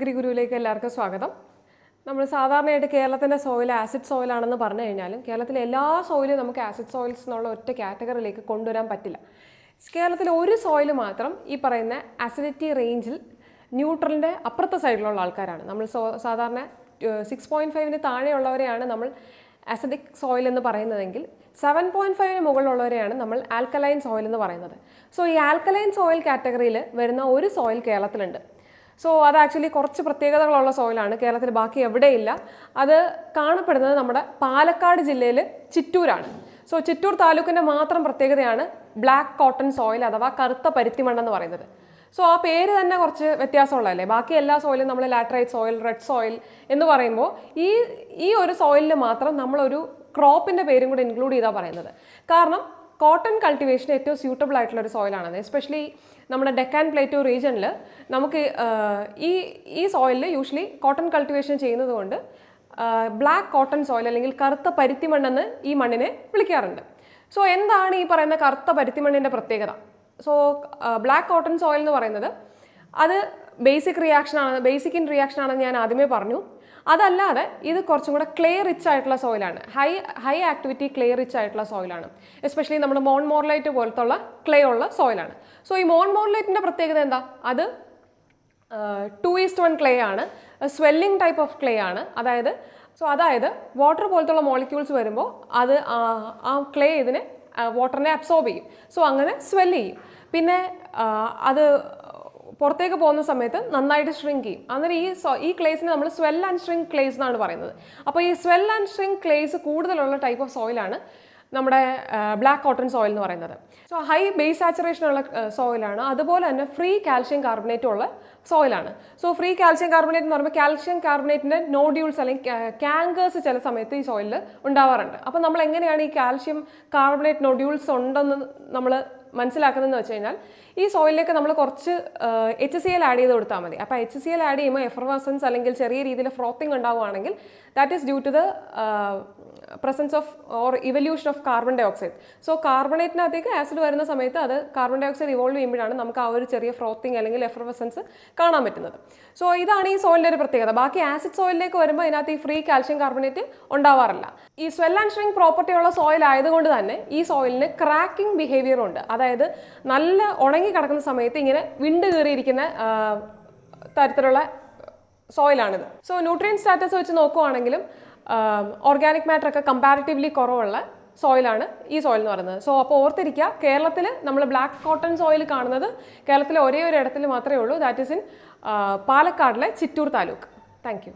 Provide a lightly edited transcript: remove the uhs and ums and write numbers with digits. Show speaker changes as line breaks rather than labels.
Agri ഗുരുവിലേക്ക് എല്ലാവർക്കും സ്വാഗതം. നമ്മൾ സാധാരണയായിട്ട് കേരളത്തിൻ്റെ സോയിൽ ആസിഡ് സോയിലാണെന്ന് പറഞ്ഞു കഴിഞ്ഞാലും കേരളത്തിലെ എല്ലാ സോയിലും നമുക്ക് ആസിഡ് സോയിൽസ് എന്നുള്ള ഒറ്റ കാറ്റഗറിയിലേക്ക് കൊണ്ടുവരാൻ പറ്റില്ല. കേരളത്തിലെ ഒരു സോയിൽ മാത്രം ഈ പറയുന്ന ആസിഡിറ്റി റേഞ്ചിൽ ന്യൂട്രലിൻ്റെ അപ്പുറത്തെ സൈഡിലുള്ള ആൾക്കാരാണ്. നമ്മൾ സാധാരണ 6.5 താഴെയുള്ളവരെയാണ് നമ്മൾ ആസിഡിക് സോയിൽ എന്ന് പറയുന്നതെങ്കിൽ 7.5 മുകളിലുള്ളവരെയാണ് നമ്മൾ ആൽക്കലൈൻ സോയിൽ എന്ന് പറയുന്നത്. സോ ഈ ആൽക്കലൈൻ സോയിൽ കാറ്റഗറിയിൽ വരുന്ന ഒരു സോയിൽ കേരളത്തിലുണ്ട്. സോ അത് ആക്ച്വലി കുറച്ച് പ്രത്യേകതകളുള്ള സോയിലാണ്. കേരളത്തിൽ ബാക്കി എവിടെയില്ല. അത് കാണപ്പെടുന്നത് നമ്മുടെ പാലക്കാട് ജില്ലയിൽ ചിറ്റൂരാണ്. സോ ചിറ്റൂർ താലൂക്കിൻ്റെ മാത്രം പ്രത്യേകതയാണ് ബ്ലാക്ക് കോട്ടൺ സോയിൽ അഥവാ കറുത്ത പരുത്തിമണ്ണെന്ന് പറയുന്നത്. സോ ആ പേര് തന്നെ കുറച്ച് വ്യത്യാസമുള്ളതല്ലേ. ബാക്കി എല്ലാ സോയിലും നമ്മൾ ലാറ്ററൈറ്റ് സോയിൽ, റെഡ് സോയിൽ എന്ന് പറയുമ്പോൾ ഈ ഒരു സോയിലിൽ മാത്രം നമ്മളൊരു ക്രോപ്പിൻ്റെ പേരും കൂടെ ഇൻക്ലൂഡ് ചെയ്താൽ പറയുന്നത്. കാരണം കോട്ടൺ കൾട്ടിവേഷന് ഏറ്റവും സ്യൂട്ടബിൾ ആയിട്ടുള്ള ഒരു സോയിലാണത്. എസ്പെഷ്യലി നമ്മുടെ ഡെക്കാൻ പ്ലേറ്റോ റീജിയനിൽ നമുക്ക് ഈ സോയിലിൽ യൂഷ്വലി കോട്ടൺ കൾട്ടിവേഷൻ ചെയ്യുന്നത് കൊണ്ട് ബ്ലാക്ക് കോട്ടൺ സോയിൽ അല്ലെങ്കിൽ കറുത്ത പരുത്തിമണ്ണെന്ന് ഈ മണ്ണിനെ വിളിക്കാറുണ്ട്. സോ എന്താണ് ഈ പറയുന്ന കറുത്ത പരുത്തിമണ്ണിൻ്റെ പ്രത്യേകത? സോ ബ്ലാക്ക് കോട്ടൺ സോയിൽ എന്ന് പറയുന്നത് അത് ബേസിക് ഇൻ റിയാക്ഷൻ ആണെന്ന് ഞാൻ ആദ്യമേ പറഞ്ഞു. അതല്ലാതെ ഇത് കുറച്ചും കൂടെ ക്ലേ റിച്ച് ആയിട്ടുള്ള സോയിലാണ്. ഹൈ ആക്ടിവിറ്റി ക്ലേ റിച്ച് ആയിട്ടുള്ള സോയിലാണ്. എസ്പെഷ്യലി നമ്മുടെ മോൺമോർലൈറ്റ് പോലത്തുള്ള ക്ലേ ഉള്ള സോയിലാണ്. സോ ഈ മോൺമോർലൈറ്റിൻ്റെ പ്രത്യേകത എന്താ? അത് 2:1 ക്ലേ ആണ്. സ്വെല്ലിംഗ് ടൈപ്പ് ഓഫ് ക്ലേ ആണ്. അതായത് വാട്ടർ പോലത്തുള്ള മോളിക്യൂൾസ് വരുമ്പോൾ അത് ആ ക്ലേ ഇതിനെ വാട്ടറിനെ അബ്സോർബ് ചെയ്യും. സോ അങ്ങനെ സ്വെല്ല് ചെയ്യും. പിന്നെ അത് പുറത്തേക്ക് പോകുന്ന സമയത്ത് നന്നായിട്ട് ഷ്രിങ്ക് ചെയ്യും. അന്നേരം ഈ ക്ലേസിന് നമ്മൾ സ്വെൽ ആൻഡ് ഷ്രിങ്ക് ക്ലേസ് എന്നാണ് പറയുന്നത്. അപ്പോൾ ഈ സ്വെൽ ആൻഡ് ഷ്രിങ്ക് ക്ലേസ് കൂടുതലുള്ള ടൈപ്പ് ഓഫ് സോയിലാണ് നമ്മുടെ ബ്ലാക്ക് കോട്ടൺ സോയിൽ എന്ന് പറയുന്നത്. സോ ഹൈ ബേസ് സാച്ചുറേഷൻ ഉള്ള സോയിലാണ്. അതുപോലെ തന്നെ ഫ്രീ കാൽഷ്യം കാർബണേറ്റും ഉള്ള സോയിലാണ്. സോ ഫ്രീ കാൽഷ്യം കാർബണേറ്റ് എന്ന് പറയുമ്പോൾ കാൽഷ്യം കാർബണേറ്റിൻ്റെ നോഡ്യൂൾസ് അല്ലെങ്കിൽ കാങ്കേഴ്സ് ചില സമയത്ത് ഈ സോയിലിൽ ഉണ്ടാവാറുണ്ട്. അപ്പോൾ നമ്മൾ എങ്ങനെയാണ് ഈ കാൽഷ്യം കാർബണേറ്റ് നോഡ്യൂൾസ് ഉണ്ടെന്ന് നമ്മൾ മനസ്സിലാക്കുന്നതെന്ന് വെച്ച് കഴിഞ്ഞാൽ ഈ സോയിലിലേക്ക് നമ്മൾ കുറച്ച് HCl ആഡ് ചെയ്ത് കൊടുത്താൽ മതി. അപ്പോൾ HCl ആഡ് ചെയ്യുമ്പോൾ എഫർവസൻസ് അല്ലെങ്കിൽ ചെറിയ രീതിയിൽ ഫ്രോത്തിങ് ഉണ്ടാവുകയാണെങ്കിൽ that is due to the presence of or evolution of carbon dioxide. So കാർബണേറ്റിനകത്തേക്ക് ആസിഡ് വരുന്ന സമയത്ത് അത് കാർബൺ ഡൈ ഓക്സൈഡ് ഇവോൾവ് ചെയ്യുമ്പോഴാണ് നമുക്ക് ആ ഒരു ചെറിയ ഫ്രോത്തിങ് അല്ലെങ്കിൽ എഫർവസൻസ് കാണാൻ പറ്റുന്നത്. സോ ഇതാണ് ഈ സോയിലിൻ്റെ ഒരു പ്രത്യേകത. ബാക്കി ആസിഡ് സോയിലിലേക്ക് വരുമ്പോൾ ഇതിനകത്ത് ഈ ഫ്രീ കാൽഷ്യം കാർബണേറ്റ് ഉണ്ടാവാറില്ല. ഈ സ്വെൽ ആൻഡ് ഷ്രിങ്ക് പ്രോപ്പർട്ടി ഉള്ള സോയിൽ ആയതുകൊണ്ട് തന്നെ ഈ സോയിലിന് ക്രാക്കിംഗ് ബിഹേവിയർ ഉണ്ട്. അതായത് നല്ല ഉണങ്ങി കിടക്കുന്ന സമയത്ത് ഇങ്ങനെ വിണ്ട് കയറിയിരിക്കുന്ന തരത്തിലുള്ള സോയിലാണിത്. സോ ന്യൂട്രിയൻ സ്റ്റാറ്റസ് വെച്ച് നോക്കുവാണെങ്കിലും ഓർഗാനിക് മാറ്റർ ഒക്കെ കമ്പാരിറ്റീവ്ലി കുറവുള്ള സോയിലാണ് ഈ സോയിൽ എന്ന് പറയുന്നത്. സോ അപ്പോൾ ഓർത്തിരിക്കുക, കേരളത്തിൽ നമ്മൾ ബ്ലാക്ക് കോട്ടൺ സോയിൽ കാണുന്നത് കേരളത്തിലെ ഒരേ ഒരു ഇടത്തിൽ മാത്രമേ ഉള്ളൂ. ദാറ്റ് ഈസ് ഇൻ പാലക്കാടിലെ ചിറ്റൂർ താലൂക്ക്. Thank U.